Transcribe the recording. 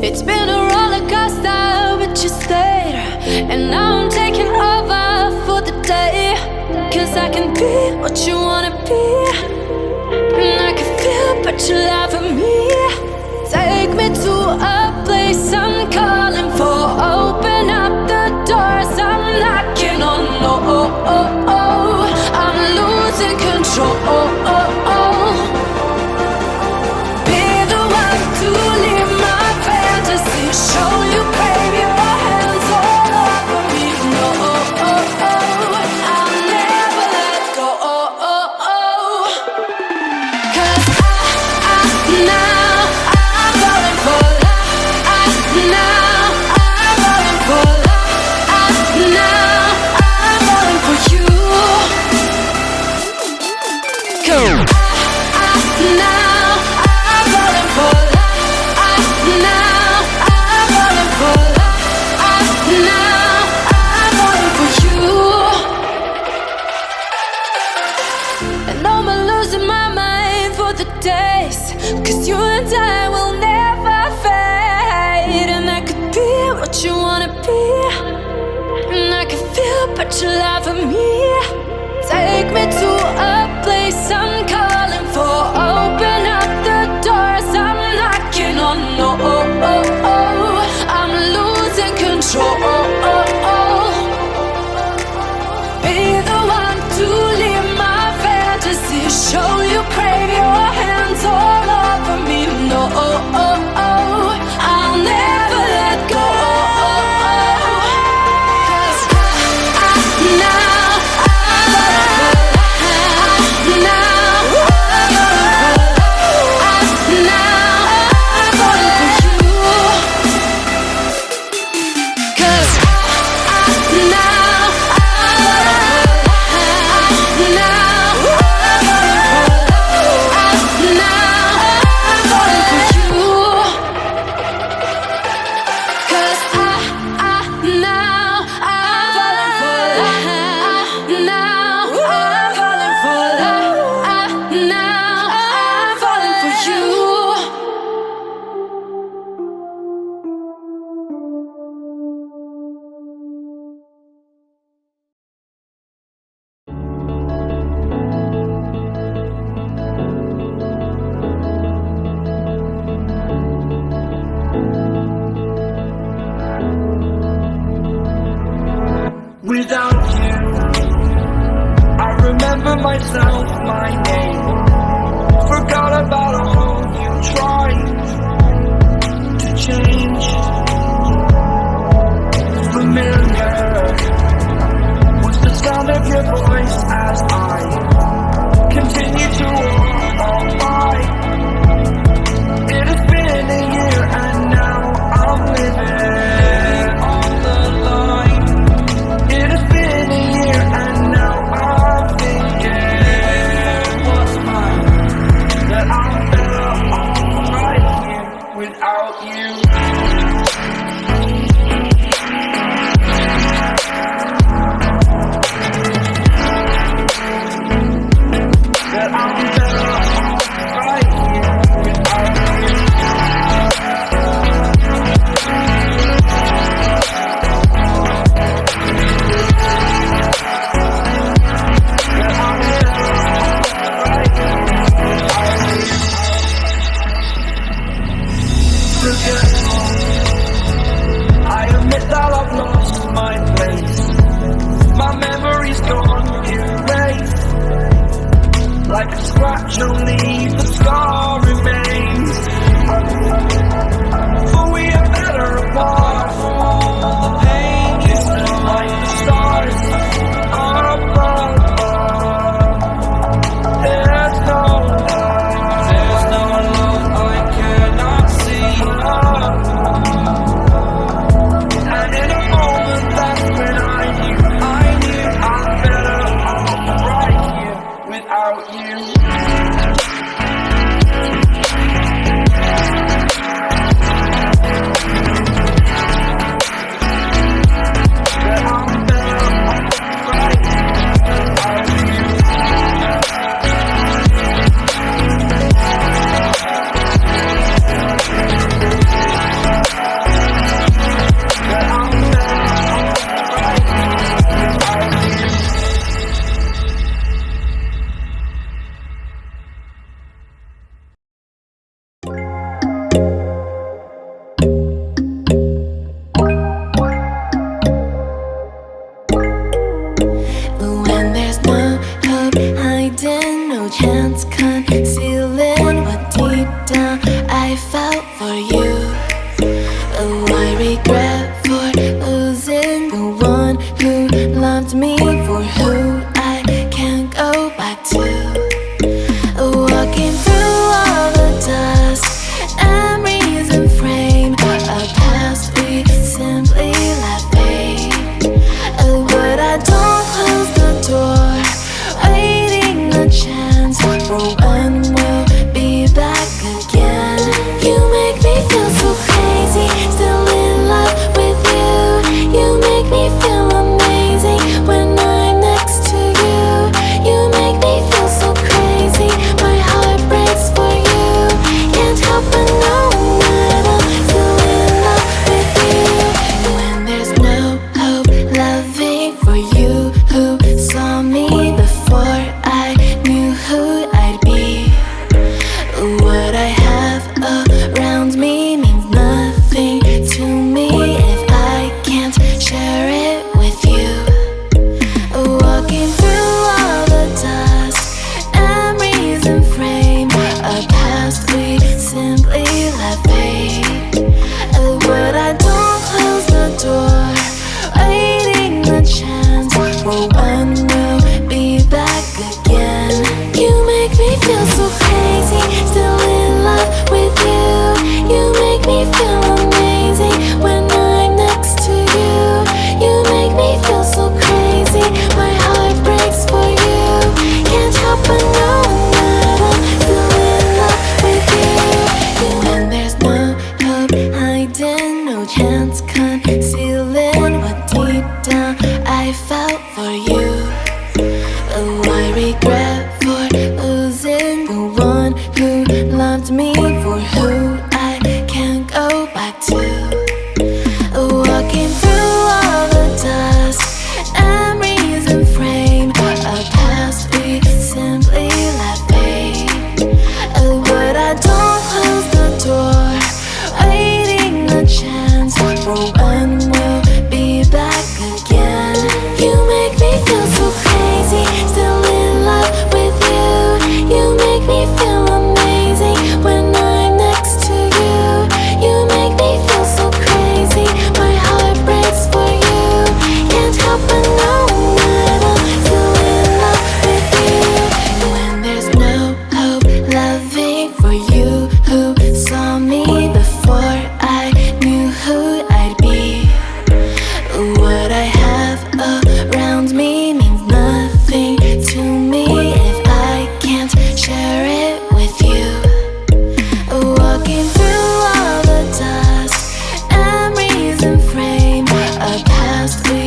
It's been a roller coaster, but you stayed. And now I'm taking over for the day. Cause I can be what you wanna be. And I can feel but you lie for me. Take me to a place I'm calling for. Open up the doors I'm knocking on. I'm losing control. Be the one to leave my fantasy. Show you crave your hands all over me. No, I'll never let go. Cause now I'm falling for love. Now I'm falling for love. Now I'm falling for you. Now I'm falling for love. Now I'm falling for love. Now I'm falling for you. And I'm losing my mind for the days. Cause you and I will never fade. And I could be what you wanna be. And I can feel but you lie for me. Take me to a place I'm calling for. Open up the doors I'm knocking on. I'm losing control. Be the one to leave my fantasy. Show you crave your hands all over me. No, I'll never let go. Cause now I'm falling for love. Now I'm falling for you. Cause now I'm falling for love. Now I'm falling for you. Cause now I'm falling for love. Now I'm falling for love. Now I'm falling for you. Without you, I remember myself, my name. Forgot about all you tried to change. Familiar was the sound of your voice as I continue to walk on by. It has been a year and now I'm living on the line. It has been a year and now I'm thinking what's mine. That I'm better off right here without you. That I'm better off right here without you. I admit that I've lost my place. My memory's gone erased. Like a scratch only the scar remains. For we are better apart. The pain is still like the stars are above. There's no love. There's no love I cannot see. And in a moment that's when I knew I'm better off right here without you. hiding, no chance concealing what deep down I felt for you. Oh, I regret for losing the one who loved me, for who I can't go back to. Walking through all the dust, memories and frame, a past we simply let fade. But I don't close the door, waiting a chance for when we'll be back again. You make me feel so crazy, still in love with you. You make me feel amazing when I'm next to you. You make me feel so crazy, my heart breaks for you. Can't help but know that I'm still in love with you. When there's no hope loving for you, who saw me before I knew who I'd be. What I have around me means nothing to me if I can't share it with you. Walking through all the dust, memories and frame, a past we